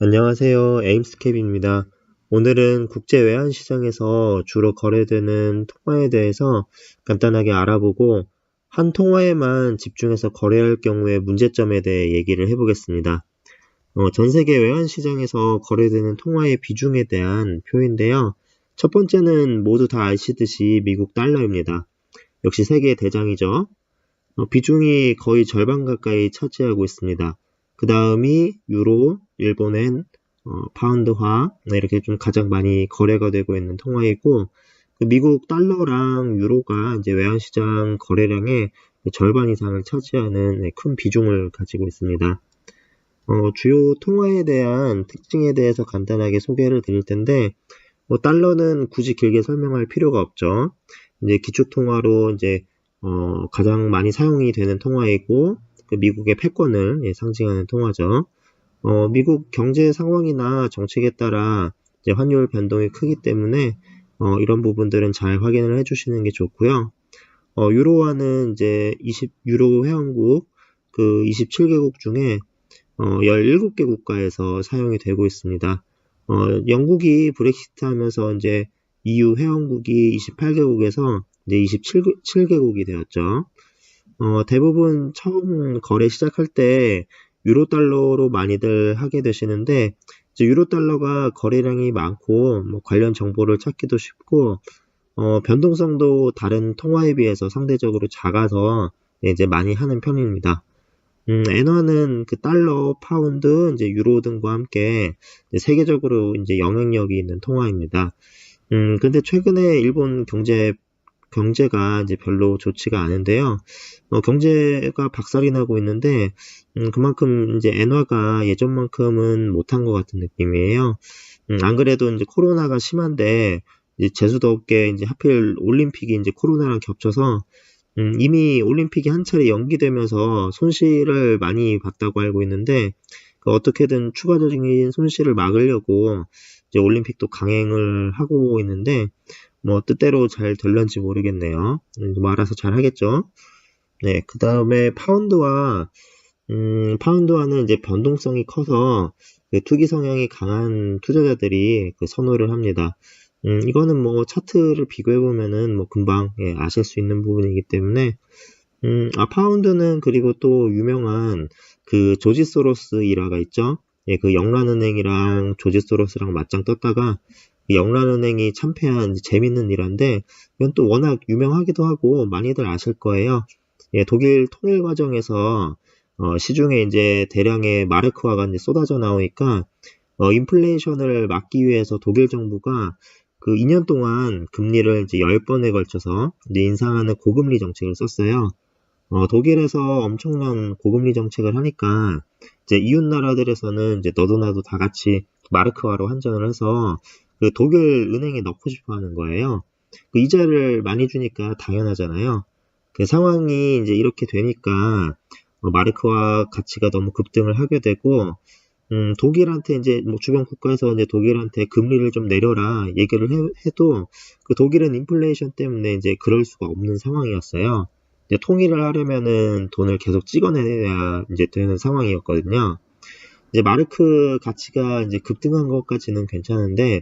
안녕하세요. 에임스캡입니다. 오늘은 국제 외환시장에서 주로 거래되는 통화에 대해서 간단하게 알아보고 한 통화에만 집중해서 거래할 경우의 문제점에 대해 얘기를 해보겠습니다. 전 세계 외환시장에서 거래되는 통화의 비중에 대한 표인데요. 첫 번째는 모두 다 아시듯이 미국 달러입니다. 역시 세계 대장이죠. 비중이 거의 절반 가까이 차지하고 있습니다. 그 다음이 유로, 일본엔, 파운드화, 네, 이렇게 좀 가장 많이 거래가 되고 있는 통화이고, 그 미국 달러랑 유로가 이제 외환시장 거래량의 절반 이상을 차지하는 큰 비중을 가지고 있습니다. 주요 통화에 대한 특징에 대해서 간단하게 소개를 드릴 텐데, 달러는 굳이 길게 설명할 필요가 없죠. 이제 기축통화로 이제 가장 많이 사용이 되는 통화이고 그 미국의 패권을 상징하는 통화죠. 미국 경제 상황이나 정책에 따라 이제 환율 변동이 크기 때문에 이런 부분들은 잘 확인을 해주시는 게 좋고요. 유로화는 이제 유로 회원국 그 27개국 중에 17개 국가에서 사용이 되고 있습니다. 영국이 브렉시트 하면서 이제 EU 회원국이 28개국에서 이제 27개국이 되었죠. 대부분 처음 거래 시작할 때 유로 달러로 많이들 하게 되시는데 이제 유로 달러가 거래량이 많고 뭐 관련 정보를 찾기도 쉽고 변동성도 다른 통화에 비해서 상대적으로 작아서 이제 많이 하는 편입니다. 엔화는 그 달러, 파운드, 이제 유로 등과 함께 이제 세계적으로 이제 영향력이 있는 통화입니다. 근데 최근에 일본 경제가 이제 별로 좋지가 않은데요. 경제가 박살이 나고 있는데, 그만큼 이제 엔화가 예전만큼은 못한 것 같은 느낌이에요. 안 그래도 이제 코로나가 심한데, 이제 재수도 없게 이제 하필 올림픽이 이제 코로나랑 겹쳐서 이미 올림픽이 한 차례 연기되면서 손실을 많이 봤다고 알고 있는데, 그 어떻게든 추가적인 손실을 막으려고 이제 올림픽도 강행을 하고 있는데, 뭐 뜻대로 잘 될런지 모르겠네요. 뭐 알아서 잘 하겠죠. 네, 그 다음에 파운드화는 이제 변동성이 커서 그 투기 성향이 강한 투자자들이 그 선호를 합니다. 이거는 뭐 차트를 비교해 보면은 뭐 금방 아실 수 있는 부분이기 때문에 파운드는 그리고 또 유명한 그 조지 소로스 일화가 있죠. 예, 그 영란은행이랑 조지 소로스랑 맞짱 떴다가 그 영란은행이 참패한 재밌는 일화인데 이건 또 워낙 유명하기도 하고 많이들 아실 거예요. 예, 독일 통일 과정에서 시중에 이제 대량의 마르크화가 이제 쏟아져 나오니까 인플레이션을 막기 위해서 독일 정부가 그 2년 동안 금리를 이제 10번에 걸쳐서 이제 인상하는 고금리 정책을 썼어요. 독일에서 엄청난 고금리 정책을 하니까 이제 이웃 나라들에서는 이제 너도 나도 다 같이 마르크화로 환전을 해서 그 독일 은행에 넣고 싶어 하는 거예요. 그 이자를 많이 주니까 당연하잖아요. 그 상황이 이제 이렇게 되니까 마르크화 가치가 너무 급등을 하게 되고 독일한테 이제 뭐 주변 국가에서 이제 독일한테 금리를 좀 내려라 얘기를 해도 그 독일은 인플레이션 때문에 이제 그럴 수가 없는 상황이었어요. 이제 통일을 하려면은 돈을 계속 찍어내야 이제 되는 상황이었거든요. 이제 마르크 가치가 이제 급등한 것까지는 괜찮은데,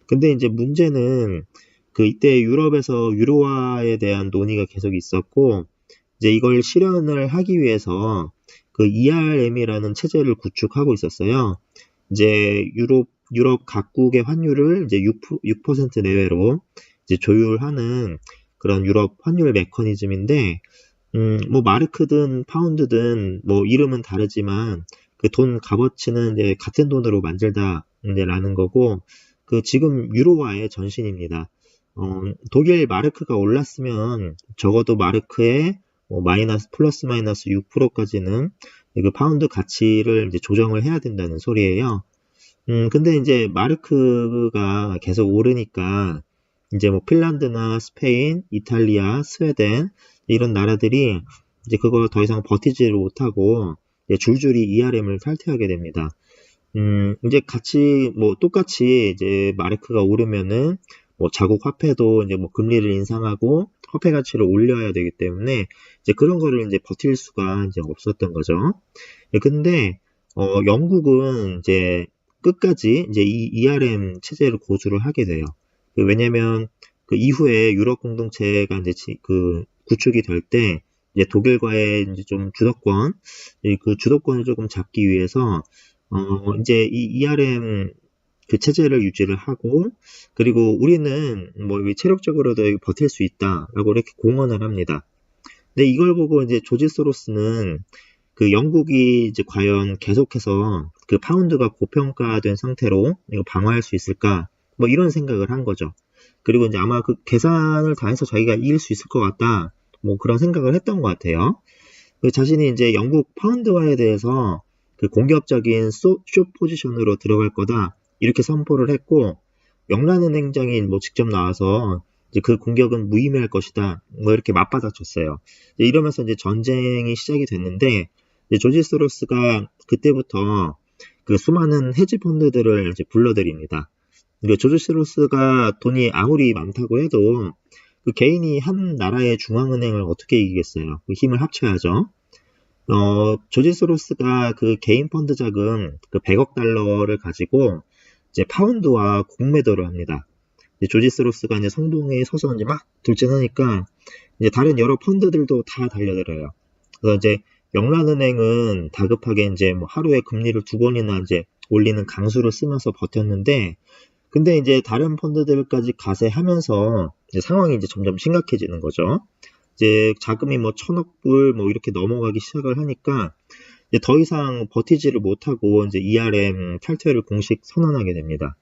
근데 이제 문제는 그 이때 유럽에서 유로화에 대한 논의가 계속 있었고, 이제 이걸 실현을 하기 위해서 그 ERM이라는 체제를 구축하고 있었어요. 이제 유럽 각국의 환율을 이제 6% 내외로 이제 조율하는 그런 유럽 환율 메커니즘인데, 뭐 마르크든 파운드든 뭐 이름은 다르지만 그 돈 값어치는 이제 같은 돈으로 만들다 이제라는 거고 그 지금 유로화의 전신입니다. 독일 마르크가 올랐으면 적어도 마르크의 뭐 플러스 마이너스 6%까지는 그 파운드 가치를 이제 조정을 해야 된다는 소리예요. 근데 이제 마르크가 계속 오르니까 이제 뭐 핀란드나 스페인, 이탈리아, 스웨덴 이런 나라들이 이제 그걸 더 이상 버티지를 못하고 이제 줄줄이 ERM을 탈퇴하게 됩니다. 이제 같이 뭐 똑같이 이제 마르크가 오르면은 뭐 자국 화폐도 이제 뭐 금리를 인상하고 화폐 가치를 올려야 되기 때문에 이제 그런 거를 이제 버틸 수가 이제 없었던 거죠. 근데 영국은 이제 끝까지 이제 이 ERM 체제를 고수를 하게 돼요. 왜냐면 그 이후에 유럽 공동체가 이제 그 구축이 될 때 이제 독일과의 이제 좀 주도권, 그 주도권을 조금 잡기 위해서 이제 이 ERM 그 체제를 유지를 하고, 그리고 우리는 뭐 체력적으로도 버틸 수 있다라고 이렇게 공언을 합니다. 근데 이걸 보고 이제 조지 소로스는 그 영국이 이제 과연 계속해서 그 파운드가 고평가된 상태로 이거 방어할 수 있을까? 뭐 이런 생각을 한 거죠. 그리고 이제 아마 그 계산을 다 해서 자기가 이길 수 있을 것 같다. 뭐 그런 생각을 했던 것 같아요. 그 자신이 이제 영국 파운드화에 대해서 그 공격적인 쇼 포지션으로 들어갈 거다. 이렇게 선포를 했고, 영란은행장이 뭐 직접 나와서 이제 그 공격은 무의미할 것이다. 뭐 이렇게 맞받아쳤어요. 이러면서 이제 전쟁이 시작이 됐는데, 이제 조지 소로스가 그때부터 그 수많은 헤지 펀드들을 이제 불러들입니다. 그러니까 조지 소로스가 돈이 아무리 많다고 해도 그 개인이 한 나라의 중앙은행을 어떻게 이기겠어요? 그 힘을 합쳐야죠. 조지 소로스가 그 개인 펀드 자금 그 100억 달러를 가지고 이제 파운드와 공매도를 합니다. 이제 조지 소로스가 이제 성동에 서서 이제 막 돌진하니까 이제 다른 여러 펀드들도 다 달려들어요. 그래서 이제 영란은행은 다급하게 이제 뭐 하루에 금리를 2번이나 이제 올리는 강수를 쓰면서 버텼는데, 근데 이제 다른 펀드들까지 가세하면서 이제 상황이 이제 점점 심각해지는 거죠. 이제 자금이 뭐 1000억 불 뭐 이렇게 넘어가기 시작을 하니까 이제 더 이상 버티지를 못하고 이제 ERM 탈퇴를 공식 선언하게 됩니다.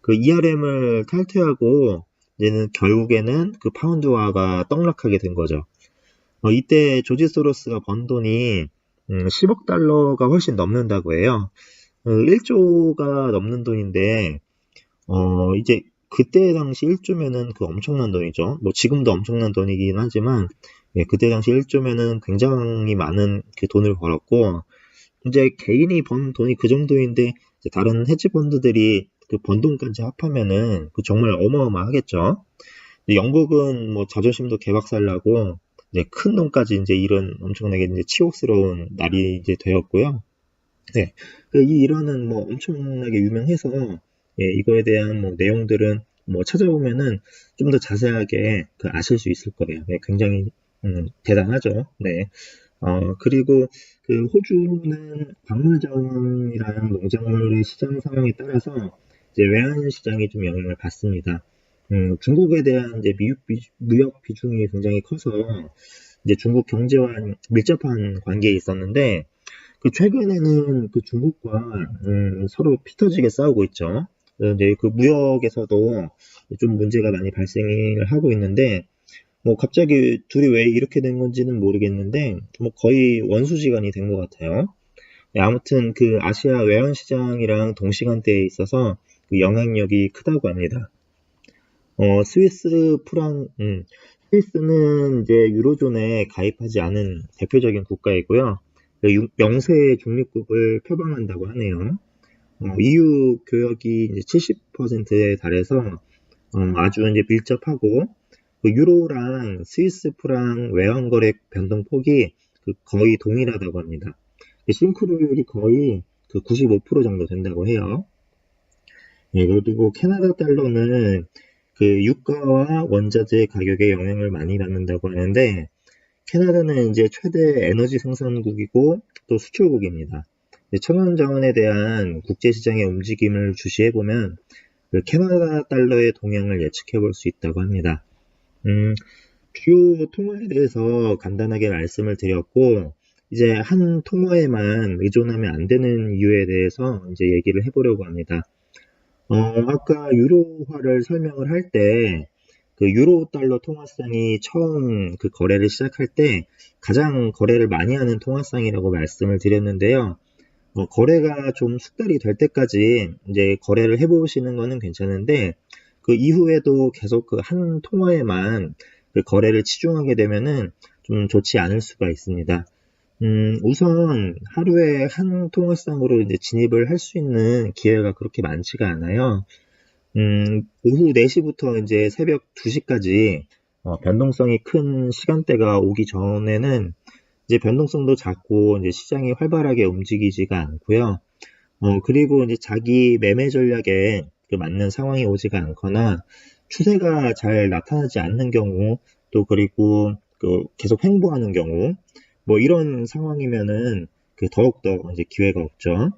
그 ERM을 탈퇴하고 이제는 결국에는 그 파운드화가 떡락하게 된 거죠. 이때 조지 소로스가 번 돈이 10억 달러가 훨씬 넘는다고 해요. 1조가 넘는 돈인데 이제 그때 당시 1조면은 그 엄청난 돈이죠. 뭐 지금도 엄청난 돈이긴 하지만, 예, 그때 당시 1조면은 굉장히 많은 그 돈을 벌었고, 이제 개인이 번 돈이 그 정도인데 이제 다른 헤지펀드들이 그 번 돈까지 합하면은 그 정말 어마어마하겠죠. 영국은 뭐 자존심도 개박살나고 이제 큰 돈까지 이제 잃은 엄청나게 이제 치욕스러운 날이 이제 되었고요. 네, 이 일화는 뭐 엄청나게 유명해서, 예, 이거에 대한 뭐 내용들은 뭐 찾아보면은 좀 더 자세하게 그 아실 수 있을 거예요. 네, 굉장히 대단하죠. 네. 그리고 그 호주는 광물 자원이랑 농작물의 시장 상황에 따라서 이제 외환 시장이 좀 영향을 받습니다. 중국에 대한 이제 무역 비중이 굉장히 커서 이제 중국 경제와 밀접한 관계에 있었는데, 그 최근에는 그 중국과 서로 피터지게 싸우고 있죠. 이제 그 무역에서도 좀 문제가 많이 발생을 하고 있는데, 뭐 갑자기 둘이 왜 이렇게 된 건지는 모르겠는데, 뭐 거의 원수지간이 된 것 같아요. 네, 아무튼 그 아시아 외환 시장이랑 동시간대에 있어서 그 영향력이 크다고 합니다. 스위스는 이제 유로존에 가입하지 않은 대표적인 국가이고요. 그 영세 중립국을 표방한다고 하네요. EU 교역이 이제 70%에 달해서 아주 이제 밀접하고, 그 유로랑 스위스 프랑 외환 거래 변동폭이 그 거의 동일하다고 합니다. 싱크로율이 거의 그 95% 정도 된다고 해요. 예, 그리고 캐나다 달러는 그 유가와 원자재 가격에 영향을 많이 받는다고 하는데, 캐나다는 이제 최대 에너지 생산국이고 또 수출국입니다. 천연자원에 대한 국제시장의 움직임을 주시해보면 그 캐나다 달러의 동향을 예측해 볼 수 있다고 합니다. 주요 통화에 대해서 간단하게 말씀을 드렸고, 이제 한 통화에만 의존하면 안 되는 이유에 대해서 이제 얘기를 해보려고 합니다. 아까 유로화를 설명을 할 때, 그 유로 달러 통화상이 처음 그 거래를 시작할 때 가장 거래를 많이 하는 통화상이라고 말씀을 드렸는데요. 거래가 좀 숙달이 될 때까지 이제 거래를 해보시는 거는 괜찮은데, 그 이후에도 계속 그 한 통화에만 그 거래를 치중하게 되면은 좀 좋지 않을 수가 있습니다. 우선 하루에 한 통화상으로 이제 진입을 할 수 있는 기회가 그렇게 많지가 않아요. 오후 4시부터 이제 새벽 2시까지 변동성이 큰 시간대가 오기 전에는 이제 변동성도 작고 이제 시장이 활발하게 움직이지가 않고요. 그리고 이제 자기 매매 전략에 그 맞는 상황이 오지가 않거나 추세가 잘 나타나지 않는 경우, 또 그리고 그 계속 횡보하는 경우, 뭐 이런 상황이면은 그 더욱더 이제 기회가 없죠.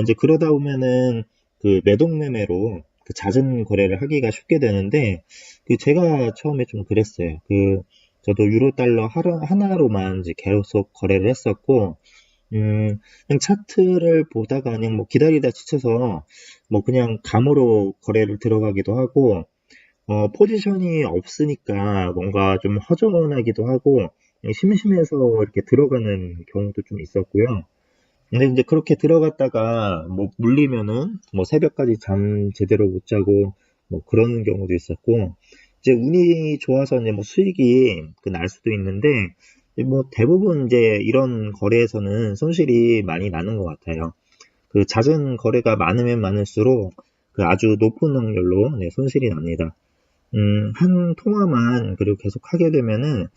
이제 그러다 보면은 그 매동매매로 그 잦은 거래를 하기가 쉽게 되는데, 그 제가 처음에 좀 그랬어요. 저도 유로 달러 하나로만 이제 계속 거래를 했었고, 그냥 차트를 보다가 그냥 뭐 기다리다 지쳐서 뭐 그냥 감으로 거래를 들어가기도 하고, 포지션이 없으니까 뭔가 좀 허전하기도 하고, 그냥 심심해서 이렇게 들어가는 경우도 좀 있었고요. 근데 이제 그렇게 들어갔다가 뭐 물리면은 뭐 새벽까지 잠 제대로 못 자고 뭐 그러는 경우도 있었고, 이제 운이 좋아서 이제 뭐 수익이 그 날 수도 있는데, 뭐 대부분 이제 이런 거래에서는 손실이 많이 나는 것 같아요. 그 잦은 거래가 많으면 많을수록 그 아주 높은 확률로 네, 손실이 납니다. 한 통화만 그리고 계속 하게 되면은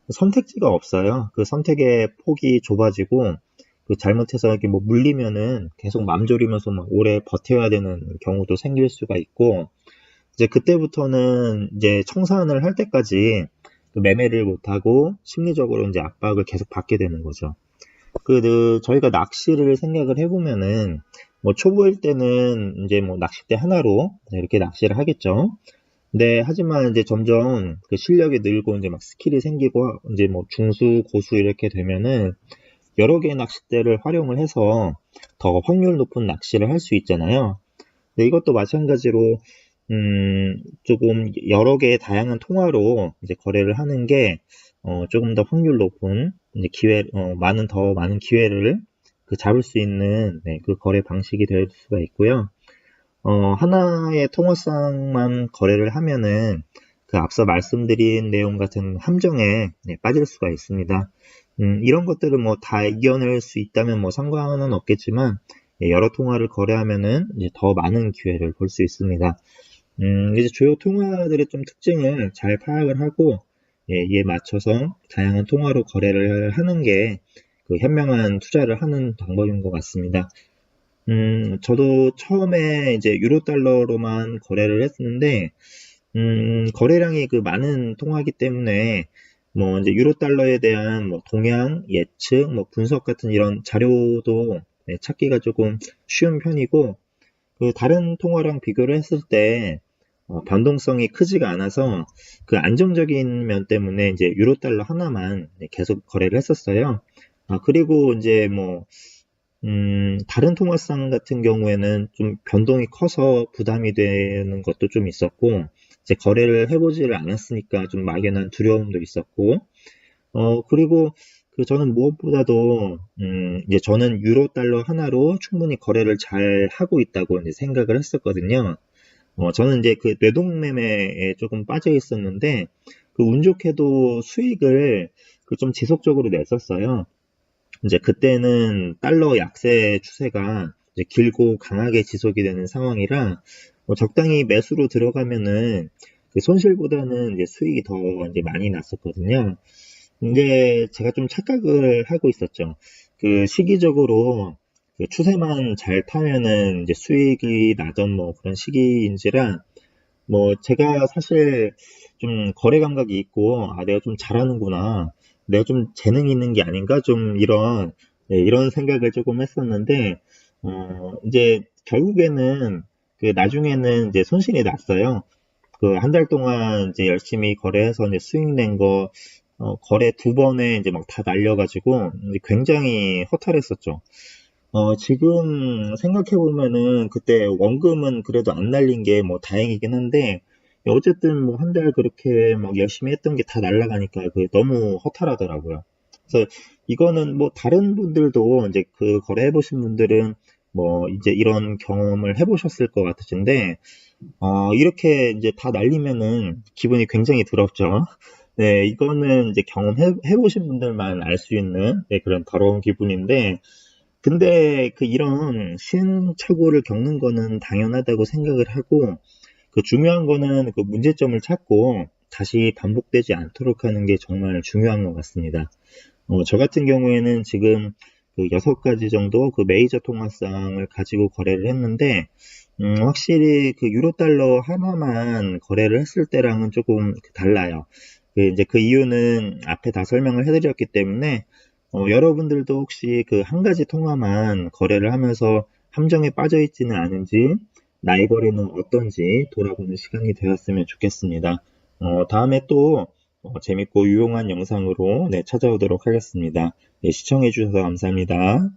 선택지가 없어요. 그 선택의 폭이 좁아지고, 그 잘못해서 이렇게 뭐 물리면은 계속 맘졸이면서 막 오래 버텨야 되는 경우도 생길 수가 있고, 이제 그때부터는 이제 청산을 할 때까지 그 매매를 못하고 심리적으로 이제 압박을 계속 받게 되는 거죠. 저희가 낚시를 생각을 해보면은, 뭐 초보일 때는 이제 뭐 낚싯대 하나로 이렇게 낚시를 하겠죠. 네, 하지만 이제 점점 그 실력이 늘고 이제 막 스킬이 생기고 이제 뭐 중수, 고수 이렇게 되면은 여러 개의 낚싯대를 활용을 해서 더 확률 높은 낚시를 할 수 있잖아요. 근데 이것도 마찬가지로 조금 여러 개의 다양한 통화로 이제 거래를 하는 게 조금 더 확률 높은 이제 더 많은 기회를 그 잡을 수 있는 네, 그 거래 방식이 될 수가 있고요. 하나의 통화상만 거래를 하면은 그 앞서 말씀드린 내용 같은 함정에 네, 빠질 수가 있습니다. 이런 것들을 뭐 다 이겨낼 수 있다면 뭐 상관은 없겠지만, 예, 여러 통화를 거래하면은 이제 더 많은 기회를 볼 수 있습니다. 이제 주요 통화들의 좀 특징을 잘 파악을 하고, 예, 이에 맞춰서 다양한 통화로 거래를 하는 게 그 현명한 투자를 하는 방법인 것 같습니다. 저도 처음에 이제 유로 달러로만 거래를 했는데, 거래량이 그 많은 통화이기 때문에, 뭐 이제 유로 달러에 대한 뭐 동향, 예측, 뭐 분석 같은 이런 자료도 네, 찾기가 조금 쉬운 편이고, 그 다른 통화랑 비교를 했을 때, 변동성이 크지가 않아서 그 안정적인 면 때문에 이제 유로 달러 하나만 네, 계속 거래를 했었어요. 그리고 이제 뭐 다른 통화상 같은 경우에는 좀 변동이 커서 부담이 되는 것도 좀 있었고, 이제 거래를 해보지를 않았으니까 좀 막연한 두려움도 있었고, 그리고 저는 무엇보다도, 이제 저는 유로 달러 하나로 충분히 거래를 잘 하고 있다고 이제 생각을 했었거든요. 저는 이제 그 뇌동매매에 조금 빠져 있었는데, 그 운 좋게도 수익을 그 좀 지속적으로 냈었어요. 이제 그때는 달러 약세 추세가 이제 길고 강하게 지속이 되는 상황이라, 적당히 매수로 들어가면은 그 손실보다는 이제 수익이 더 이제 많이 났었거든요. 근데 제가 좀 착각을 하고 있었죠. 그 시기적으로 그 추세만 잘 타면은 이제 수익이 나던 뭐 그런 시기인지라, 뭐 제가 사실 좀 거래 감각이 있고, 내가 좀 잘하는구나, 내가 좀 재능이 있는 게 아닌가, 좀 이런 네, 이런 생각을 조금 했었는데, 이제 결국에는 그 나중에는 이제 손실이 났어요. 그 한 달 동안 이제 열심히 거래해서 이제 수익 낸 거, 거래 두 번에 이제 막 다 날려가지고 이제 굉장히 허탈했었죠. 지금 생각해보면은 그때 원금은 그래도 안 날린 게 뭐 다행이긴 한데, 어쨌든 뭐 한 달 그렇게 막 열심히 했던 게 다 날아가니까 그게 너무 허탈하더라고요. 그래서 이거는 뭐 다른 분들도 이제 그 거래해보신 분들은 뭐 이제 이런 경험을 해보셨을 것 같으신데, 이렇게 이제 다 날리면은 기분이 굉장히 더럽죠. 네, 이거는 이제 경험해보신 분들만 알 수 있는 네, 그런 더러운 기분인데, 근데 이런 시행착오를 겪는 거는 당연하다고 생각을 하고, 그 중요한 거는 그 문제점을 찾고 다시 반복되지 않도록 하는 게 정말 중요한 것 같습니다. 저 같은 경우에는 지금 그 6가지 정도 그 메이저 통화상을 가지고 거래를 했는데, 확실히 그 유로 달러 하나만 거래를 했을 때랑은 조금 달라요. 이제 그 이유는 앞에 다 설명을 해드렸기 때문에, 여러분들도 혹시 그 한 가지 통화만 거래를 하면서 함정에 빠져 있지는 않은지, 나의 거래는 어떤지 돌아보는 시간이 되었으면 좋겠습니다. 다음에 또 재밌고 유용한 영상으로 찾아오도록 하겠습니다. 네, 시청해주셔서 감사합니다.